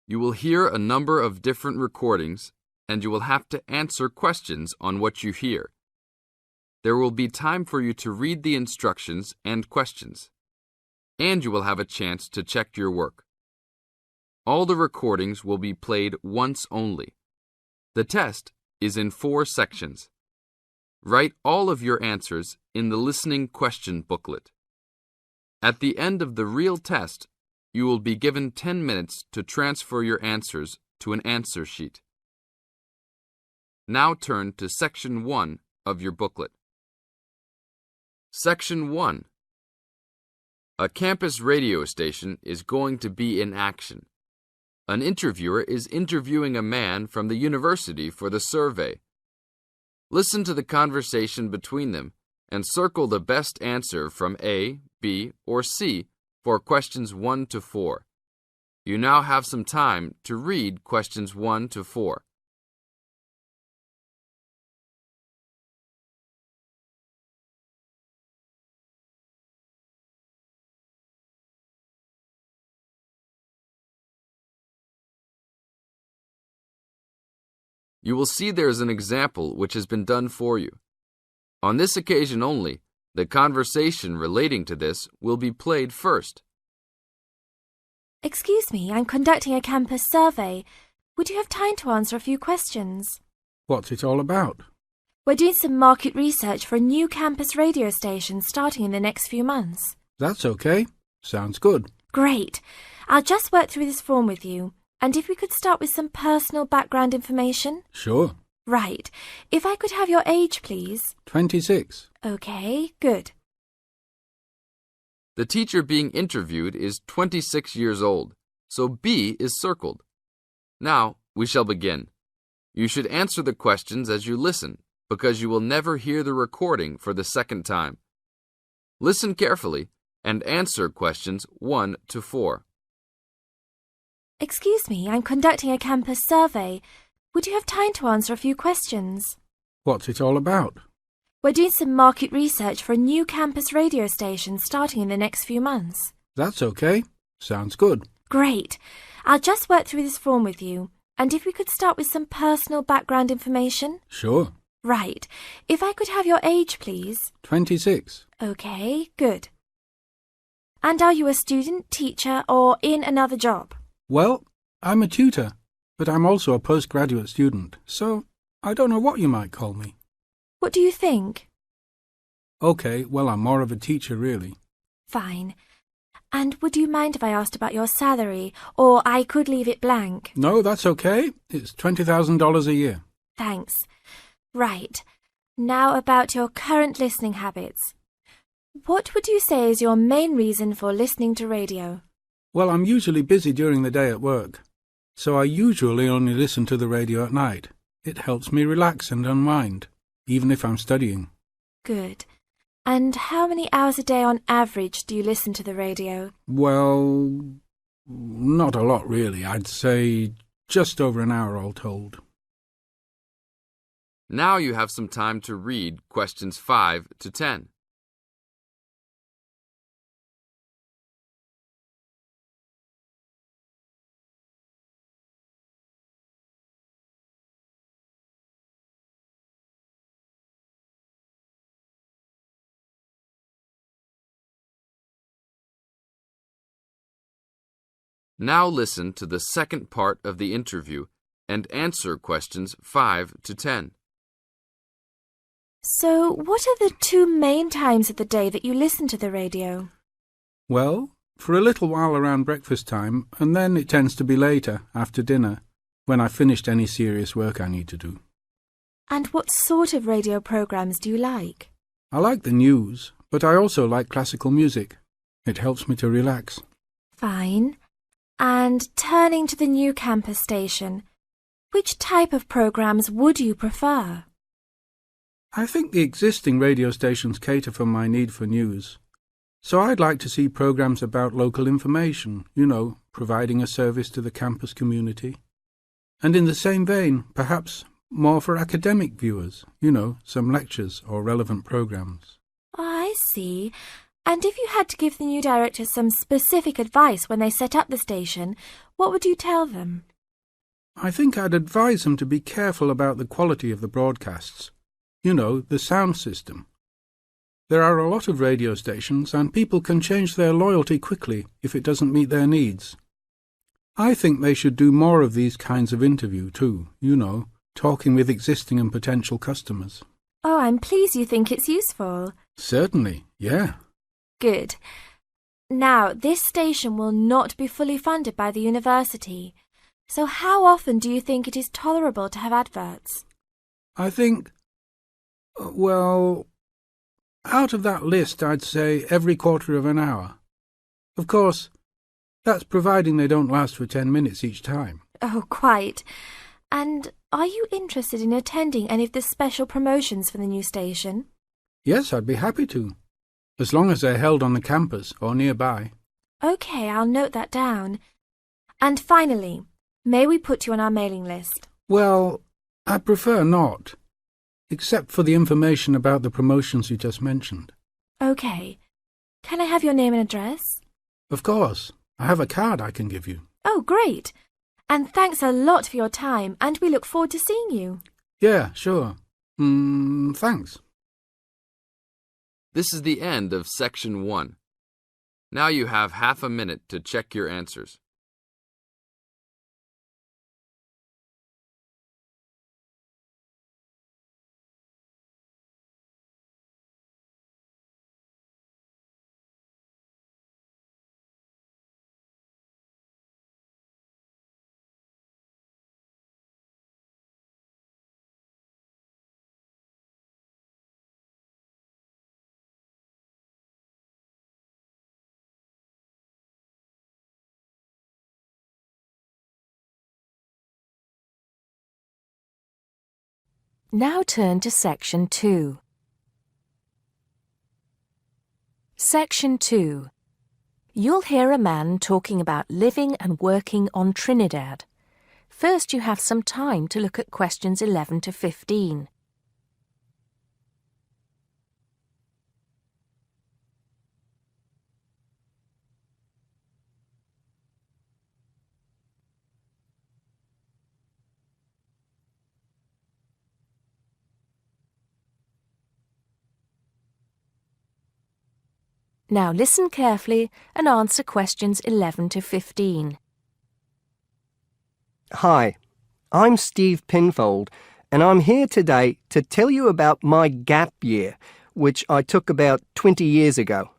You will hear a number of different recordings, and you will have to answer questions on what you hear. There will be time for you to read the instructions and questions, and you will have a chance to check your work. All the recordings will be played once only. The test is in 4 sections. Write all of your answers in the listening question booklet. At the end of the real test, you will be given 10 minutes to transfer your answers to an answer sheet. Now turn to Section 1 of your booklet. Section 1. A campus radio station is going to be in action. An interviewer is interviewing a man from the university for the survey. Listen to the conversation between them and circle the best answer from A, B, or C for questions 1 to 4. You now have some time to read questions 1 to 4. You will see there is an example which has been done for you. On this occasion only, the conversation relating to this will be played first. Excuse me, I'm conducting a campus survey. Would you have time to answer a few questions? What's it all about? We're doing some market research for a new campus radio station starting in the next few months. That's okay. Sounds good. Great. I'll just work through this form with you. And if we could start with some personal background information? Sure. Right. If I could have your age, please. 26. Okay, good. The teacher being interviewed is 26 years old, so B is circled. Now, we shall begin. You should answer the questions as you listen, because you will never hear the recording for the second time. Listen carefully and answer questions 1 to 4. Excuse me, I'm conducting a campus survey. Would you have time to answer a few questions? What's it all about? We're doing some market research for a new campus radio station starting in the next few months. That's okay. Sounds good. Great. I'll just work through this form with you. And if we could start with some personal background information? Sure. Right. If I could have your age, please. 26. Okay, good. And are you a student, teacher, or in another job? Well, I'm a tutor, but I'm also a postgraduate student, so I don't know what you might call me. What do you think? Okay, well, I'm more of a teacher, really. Fine. And would you mind if I asked about your salary, or I could leave it blank? No, that's okay. It's $20,000 a year. Thanks. Right. Now about your current listening habits. What would you say is your main reason for listening to radio? Well, I'm usually busy during the day at work, so I usually only listen to the radio at night. It helps me relax and unwind, even if I'm studying. Good. And how many hours a day on average do you listen to the radio? Well, not a lot really. I'd say just over an hour all told. Now you have some time to read questions 5 to 10. Now listen to the second part of the interview and answer questions 5 to 10. So, what are the 2 main times of the day that you listen to the radio? Well, for a little while around breakfast time, and then it tends to be later, after dinner, when I've finished any serious work I need to do. And what sort of radio programs do you like? I like the news, but I also like classical music. It helps me to relax. Fine. And turning to the new campus station, which type of programs would you prefer? I think the existing radio stations cater for my need for news. So I'd like to see programs about local information, providing a service to the campus community. And in the same vein, perhaps more for academic viewers, some lectures or relevant programs. Oh, I see. And if you had to give the new directors some specific advice when they set up the station, what would you tell them? I think I'd advise them to be careful about the quality of the broadcasts. You know, the sound system. There are a lot of radio stations, and people can change their loyalty quickly if it doesn't meet their needs. I think they should do more of these kinds of interview too, you know, talking with existing and potential customers. Oh, I'm pleased you think it's useful. Certainly, yeah. Good. Now, this station will not be fully funded by the university. So how often do you think it is tolerable to have adverts? I think, well, out of that list I'd say every quarter of an hour. Of course, that's providing they don't last for 10 minutes each time. Oh, quite. And are you interested in attending any of the special promotions for the new station? Yes, I'd be happy to, as long as they're held on the campus or nearby. OK, I'll note that down. And finally, may we put you on our mailing list? Well, I prefer not, except for the information about the promotions you just mentioned. OK. Can I have your name and address? Of course. I have a card I can give you. Oh, great. And thanks a lot for your time, and we look forward to seeing you. Yeah, sure. Thanks. This is the end of Section 1. Now you have half a minute to check your answers. Now turn to Section 2. Section 2. You'll hear a man talking about living and working on Trinidad. First, you have some time to look at questions 11 to 15. Now listen carefully and answer questions 11 to 15. Hi, I'm Steve Pinfold, and I'm here today to tell you about my gap year, which I took about 20 years ago.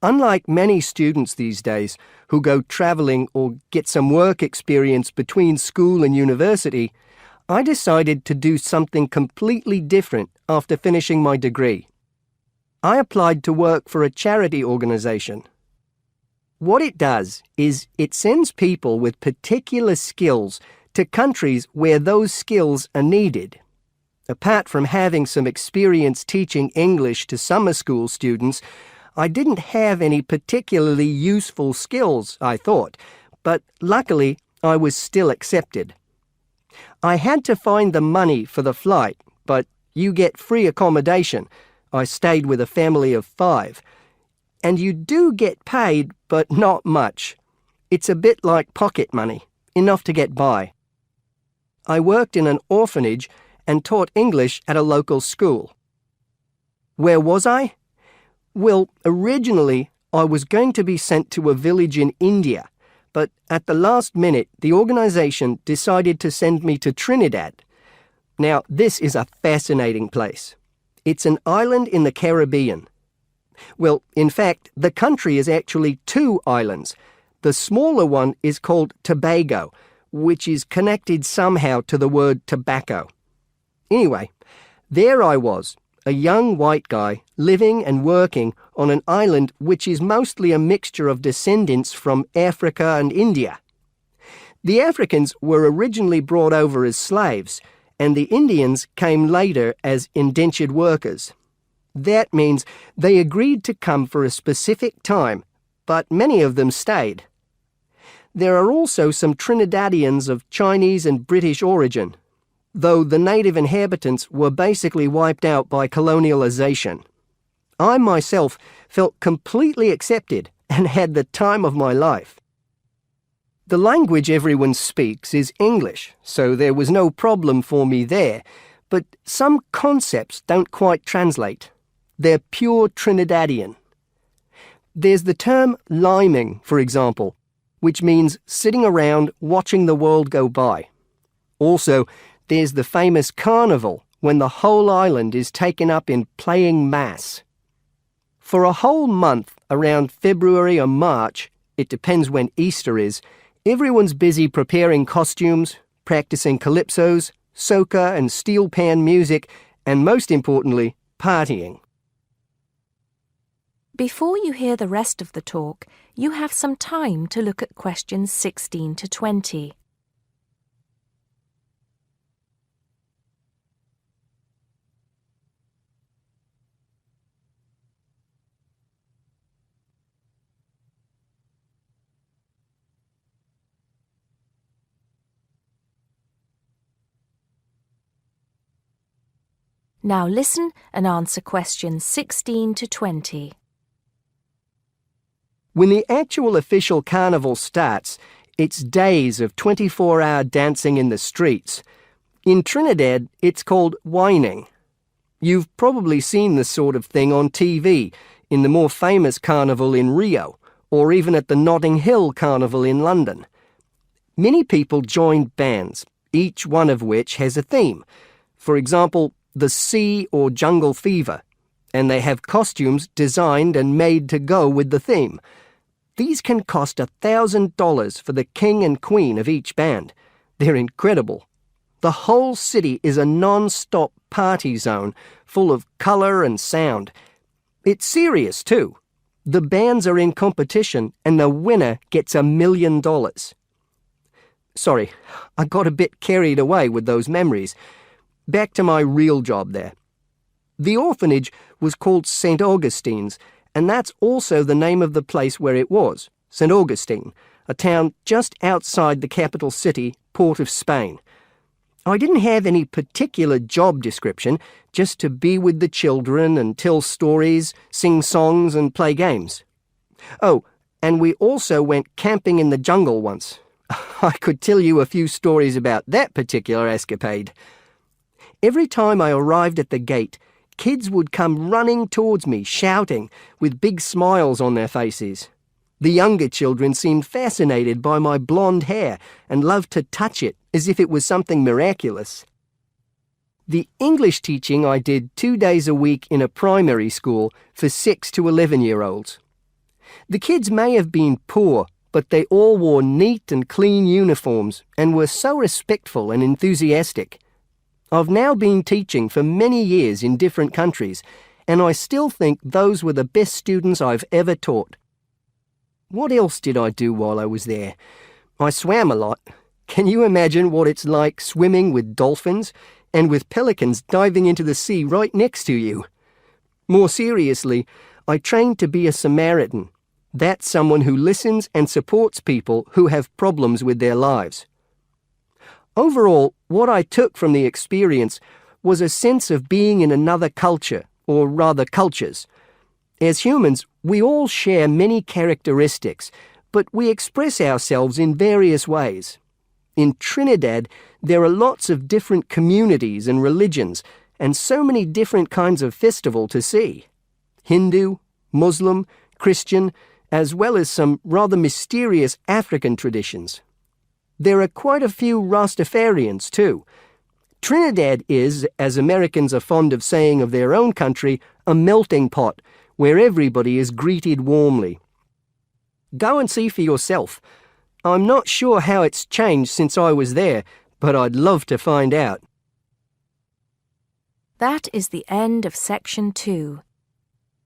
Unlike many students these days who go travelling or get some work experience between school and university, I decided to do something completely different after finishing my degree. I applied to work for a charity organisation. What it does is it sends people with particular skills to countries where those skills are needed. Apart from having some experience teaching English to summer school students, I didn't have any particularly useful skills, I thought, but luckily I was still accepted. I had to find the money for the flight, but you get free accommodation. I stayed with a family of 5. And you do get paid, but not much. It's a bit like pocket money, enough to get by. I worked in an orphanage and taught English at a local school. Where was I? Well, originally I was going to be sent to a village in India, but at the last minute the organisation decided to send me to Trinidad. Now, this is a fascinating place. It's an island in the Caribbean. Well, in fact, the country is actually 2 islands. The smaller one is called Tobago, which is connected somehow to the word tobacco. Anyway, there I was, a young white guy living and working on an island which is mostly a mixture of descendants from Africa and India. The Africans were originally brought over as slaves, and the Indians came later as indentured workers. That means they agreed to come for a specific time, but many of them stayed. There are also some Trinidadians of Chinese and British origin, though the native inhabitants were basically wiped out by colonialization. I myself felt completely accepted and had the time of my life. The language everyone speaks is English, so there was no problem for me there, but some concepts don't quite translate. They're pure Trinidadian. There's the term liming, for example, which means sitting around watching the world go by. Also, there's the famous carnival, when the whole island is taken up in playing mass. For a whole month, around February or March, it depends when Easter is, everyone's busy preparing costumes, practicing calypsos, soca and steel pan music, and most importantly, partying. Before you hear the rest of the talk, you have some time to look at questions 16 to 20. Now listen and answer questions 16 to 20. When the actual official carnival starts, it's days of 24-hour dancing in the streets. In Trinidad, it's called whining. You've probably seen this sort of thing on TV, in the more famous carnival in Rio, or even at the Notting Hill Carnival in London. Many people join bands, each one of which has a theme. For example, the Sea or Jungle Fever, and they have costumes designed and made to go with the theme. These can cost $1,000 for the king and queen of each band. They're incredible. The whole city is a non-stop party zone, full of colour and sound. It's serious too. The bands are in competition and the winner gets $1 million. Sorry, I got a bit carried away with those memories. Back to my real job there. The orphanage was called St. Augustine's, and that's also the name of the place where it was, St. Augustine, a town just outside the capital city, Port of Spain. I didn't have any particular job description, just to be with the children and tell stories, sing songs and play games. Oh, and we also went camping in the jungle once. I could tell you a few stories about that particular escapade. Every time I arrived at the gate, kids would come running towards me, shouting, with big smiles on their faces. The younger children seemed fascinated by my blonde hair and loved to touch it as if it was something miraculous. The English teaching I did 2 days a week in a primary school for 6 to 11-year-olds. The kids may have been poor, but they all wore neat and clean uniforms and were so respectful and enthusiastic. I've now been teaching for many years in different countries, and I still think those were the best students I've ever taught. What else did I do while I was there? I swam a lot. Can you imagine what it's like swimming with dolphins and with pelicans diving into the sea right next to you? More seriously, I trained to be a Samaritan. That's someone who listens and supports people who have problems with their lives. Overall, what I took from the experience was a sense of being in another culture, or rather cultures. As humans, we all share many characteristics, but we express ourselves in various ways. In Trinidad, there are lots of different communities and religions, and so many different kinds of festival to see. Hindu, Muslim, Christian, as well as some rather mysterious African traditions. There are quite a few Rastafarians too. Trinidad is, as Americans are fond of saying of their own country, a melting pot where everybody is greeted warmly. Go and see for yourself. I'm not sure how it's changed since I was there, but I'd love to find out. That is the end of section 2.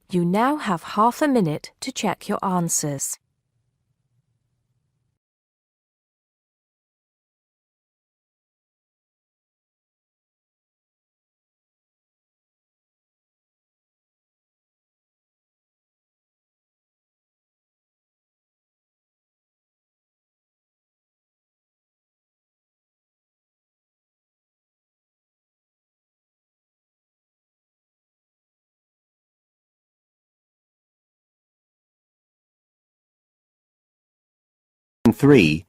You now have half a minute to check your answers. 3,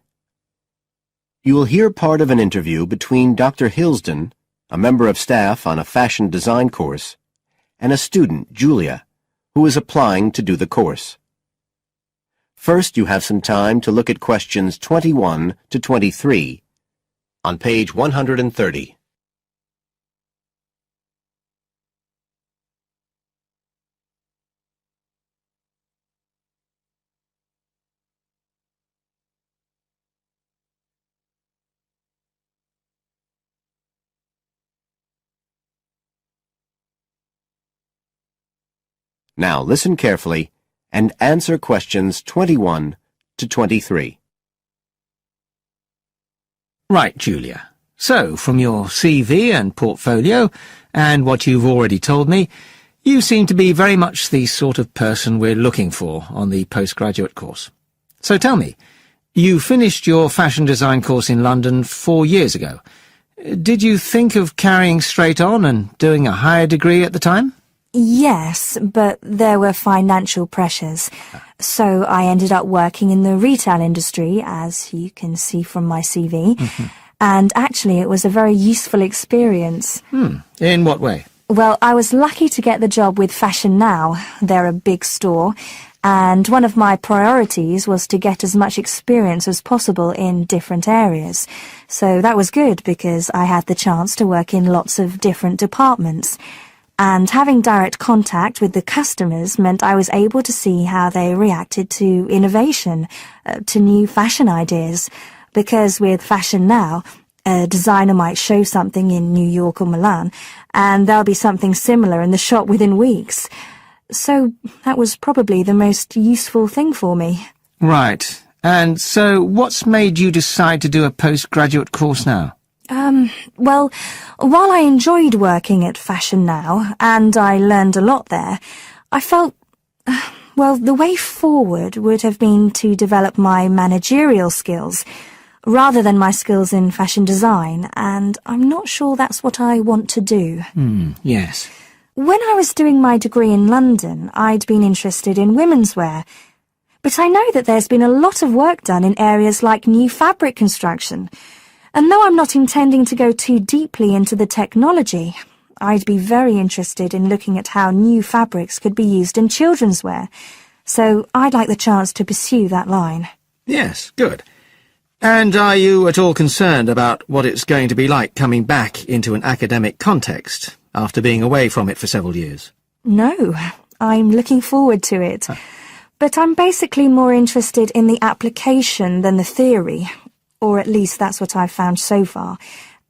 you will hear part of an interview between Dr. Hilsden, a member of staff on a fashion design course, and a student, Julia, who is applying to do the course. First, you have some time to look at questions 21 to 23 on page 130. Now listen carefully and answer questions 21 to 23. Right, Julia. So, from your CV and portfolio, and what you've already told me, you seem to be very much the sort of person we're looking for on the postgraduate course. So tell me, you finished your fashion design course in London 4 years ago. Did you think of carrying straight on and doing a higher degree at the time? Yes, but there were financial pressures, so I ended up working in the retail industry, as you can see from my CV, and actually it was a very useful experience. In what way? Well, I was lucky to get the job with Fashion Now. They're a big store, and one of my priorities was to get as much experience as possible in different areas. So that was good because I had the chance to work in lots of different departments. And having direct contact with the customers meant I was able to see how they reacted to innovation, to new fashion ideas. Because with Fashion Now, a designer might show something in New York or Milan, and there'll be something similar in the shop within weeks. So that was probably the most useful thing for me. Right. And so what's made you decide to do a postgraduate course now? Well, while I enjoyed working at Fashion Now, and I learned a lot there, I felt, well, the way forward would have been to develop my managerial skills, rather than my skills in fashion design, and I'm not sure that's what I want to do. Yes. When I was doing my degree in London, I'd been interested in women's wear, but I know that there's been a lot of work done in areas like new fabric construction. And though I'm not intending to go too deeply into the technology, I'd be very interested in looking at how new fabrics could be used in children's wear. So I'd like the chance to pursue that line. Yes, good. And are you at all concerned about what it's going to be like coming back into an academic context after being away from it for several years? No, I'm looking forward to it. But I'm basically more interested in the application than the theory. Or at least that's what I've found so far,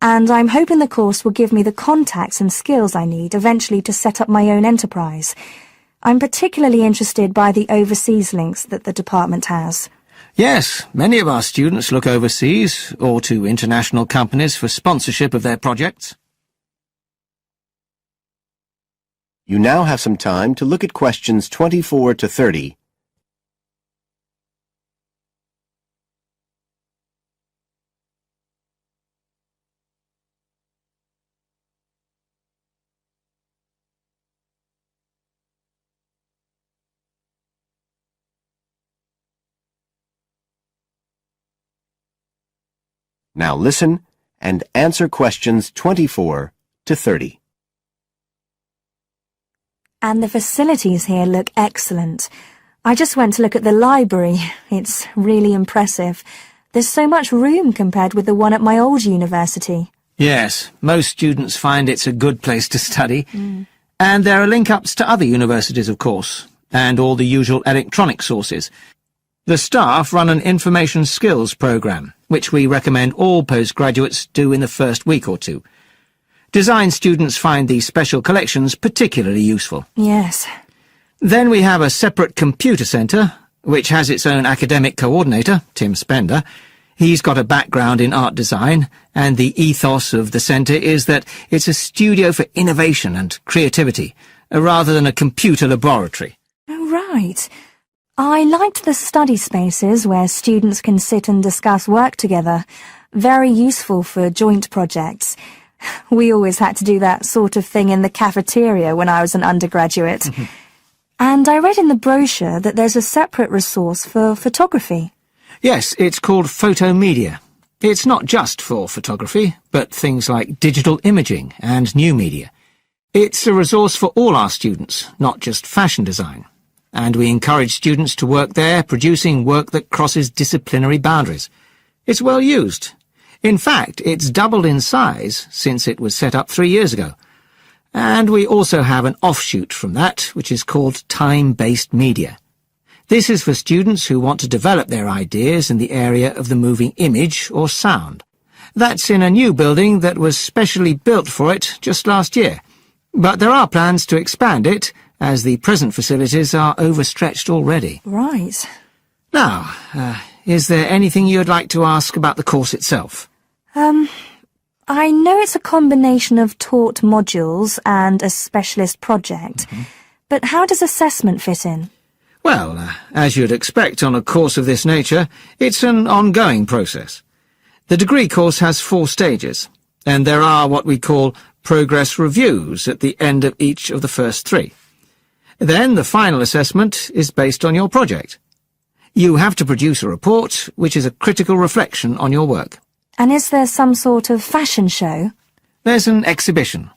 and I'm hoping the course will give me the contacts and skills I need eventually to set up my own enterprise. I'm particularly interested by the overseas links that the department has. Yes, many of our students look overseas or to international companies for sponsorship of their projects. You now have some time to look at questions 24 to 30. Now listen and answer questions 24 to 30. And the facilities here look excellent. I just went to look at the library. It's really impressive. There's so much room compared with the one at my old university. Yes, most students find it's a good place to study. And there are link-ups to other universities, of course, and all the usual electronic sources. The staff run an information skills program, which we recommend all postgraduates do in the first week or two. Design students find these special collections particularly useful. Yes. Then we have a separate computer centre, which has its own academic coordinator, Tim Spender. He's got a background in art design, and the ethos of the centre is that it's a studio for innovation and creativity, rather than a computer laboratory. Oh, right. I liked the study spaces where students can sit and discuss work together. Very useful for joint projects. We always had to do that sort of thing in the cafeteria when I was an undergraduate. And I read in the brochure that there's a separate resource for photography. Yes, it's called photomedia. It's not just for photography, but things like digital imaging and new media. It's a resource for all our students, not just fashion design. And we encourage students to work there, producing work that crosses disciplinary boundaries. It's well used. In fact, it's doubled in size since it was set up 3 years ago. And we also have an offshoot from that, which is called time-based media. This is for students who want to develop their ideas in the area of the moving image or sound. That's in a new building that was specially built for it just last year. But there are plans to expand it, as the present facilities are overstretched already. Right. Now, is there anything you'd like to ask about the course itself? I know it's a combination of taught modules and a specialist project, but how does assessment fit in? Well, as you'd expect on a course of this nature, it's an ongoing process. The degree course has 4 stages, and there are what we call progress reviews at the end of each of the first 3. Then the final assessment is based on your project. You have to produce a report, which is a critical reflection on your work. And is there some sort of fashion show? There's an exhibition.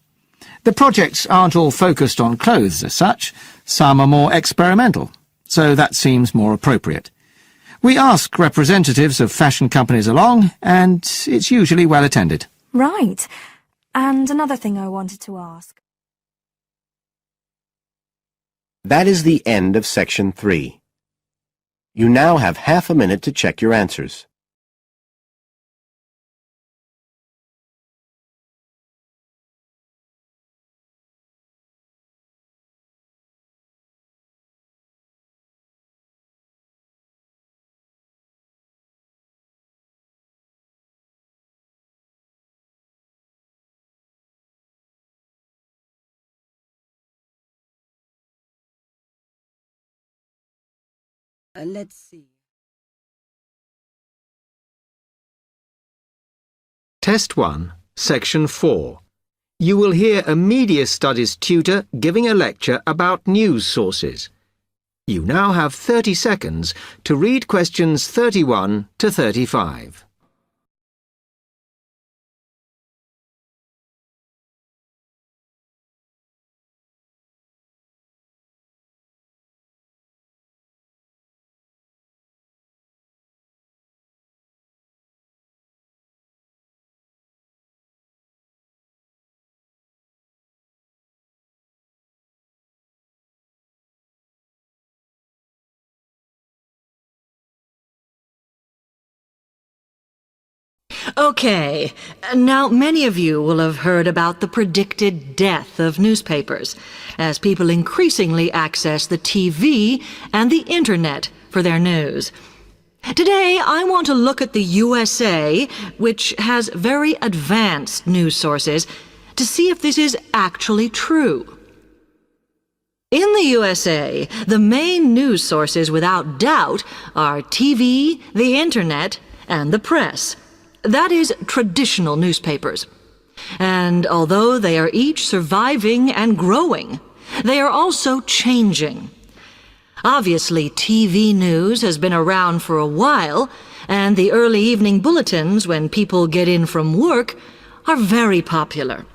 The projects aren't all focused on clothes as such. Some are more experimental, so that seems more appropriate. We ask representatives of fashion companies along, and it's usually well attended. Right. And another thing I wanted to ask. That is the end of Section 3. You now have half a minute to check your answers. Let's see. Test 1, Section 4. You will hear a media studies tutor giving a lecture about news sources. You now have 30 seconds to read questions 31 to 35. Okay, now many of you will have heard about the predicted death of newspapers, as people increasingly access the TV and the Internet for their news. Today, I want to look at the USA, which has very advanced news sources, to see if this is actually true. In the USA, the main news sources without doubt are TV, the Internet, and the press. That is, traditional newspapers. And although they are each surviving and growing, they are also changing. Obviously, TV news has been around for a while, and the early evening bulletins, when people get in from work, are very popular.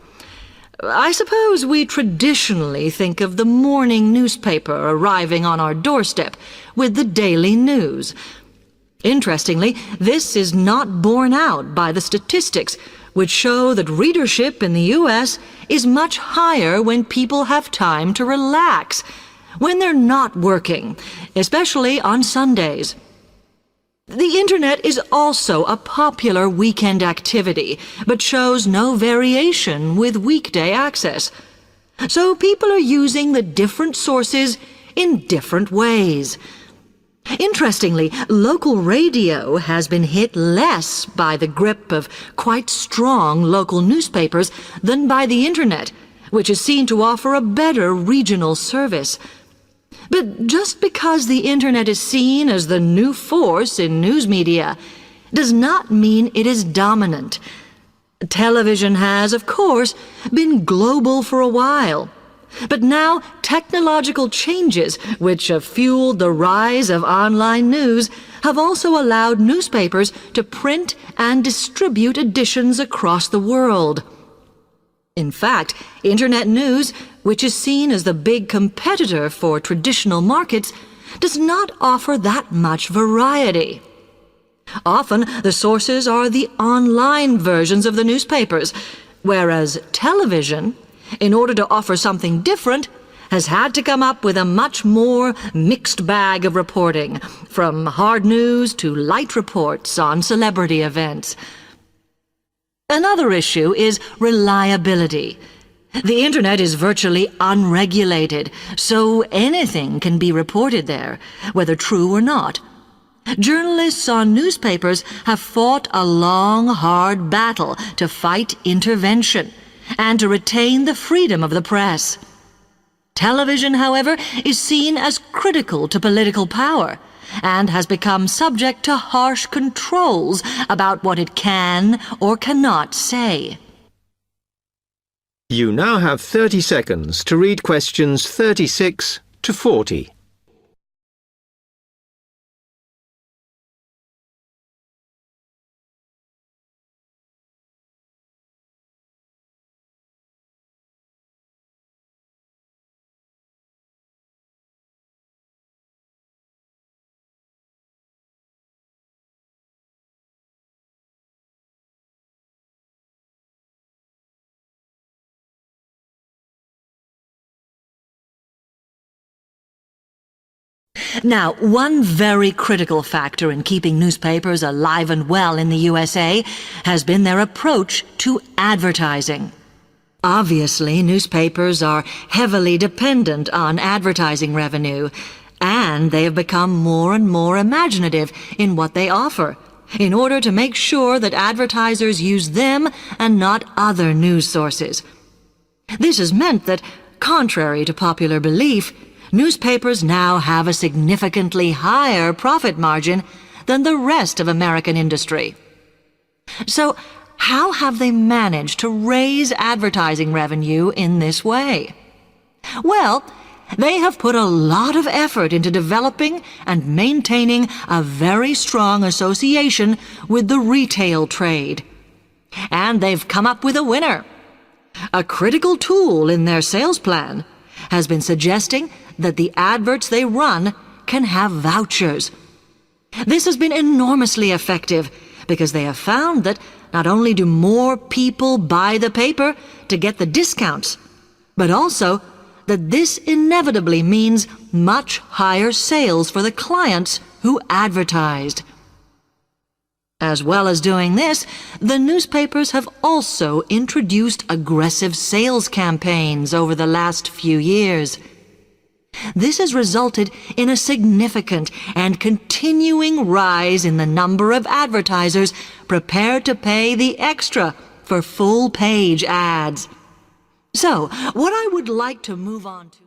I suppose we traditionally think of the morning newspaper arriving on our doorstep with the daily news. Interestingly, this is not borne out by the statistics, which show that readership in the U.S. is much higher when people have time to relax, when they're not working, especially on Sundays. The Internet is also a popular weekend activity, but shows no variation with weekday access. So people are using the different sources in different ways. Interestingly, local radio has been hit less by the grip of quite strong local newspapers than by the Internet, which is seen to offer a better regional service. But just because the Internet is seen as the new force in news media does not mean it is dominant. Television has, of course, been global for a while. But now technological changes, which have fueled the rise of online news, have also allowed newspapers to print and distribute editions across the world. In fact, Internet news, which is seen as the big competitor for traditional markets, does not offer that much variety. Often, the sources are the online versions of the newspapers, whereas television, in order to offer something different, has had to come up with a much more mixed bag of reporting, from hard news to light reports on celebrity events. Another issue is reliability. The Internet is virtually unregulated, so anything can be reported there, whether true or not. Journalists on newspapers have fought a long, hard battle to fight intervention and to retain the freedom of the press. Television, however, is seen as critical to political power and has become subject to harsh controls about what it can or cannot say. You now have 30 seconds to read questions 36 to 40. Now, one very critical factor in keeping newspapers alive and well in the USA has been their approach to advertising. Obviously, newspapers are heavily dependent on advertising revenue, and they have become more and more imaginative in what they offer, in order to make sure that advertisers use them and not other news sources. This has meant that, contrary to popular belief, newspapers now have a significantly higher profit margin than the rest of American industry. So, how have they managed to raise advertising revenue in this way? Well, they have put a lot of effort into developing and maintaining a very strong association with the retail trade. And they've come up with a winner. A critical tool in their sales plan has been suggesting that the adverts they run can have vouchers. This has been enormously effective because they have found that not only do more people buy the paper to get the discounts, but also that this inevitably means much higher sales for the clients who advertised. As well as doing this, the newspapers have also introduced aggressive sales campaigns over the last few years. This has resulted in a significant and continuing rise in the number of advertisers prepared to pay the extra for full-page ads. So, what I would like to move on to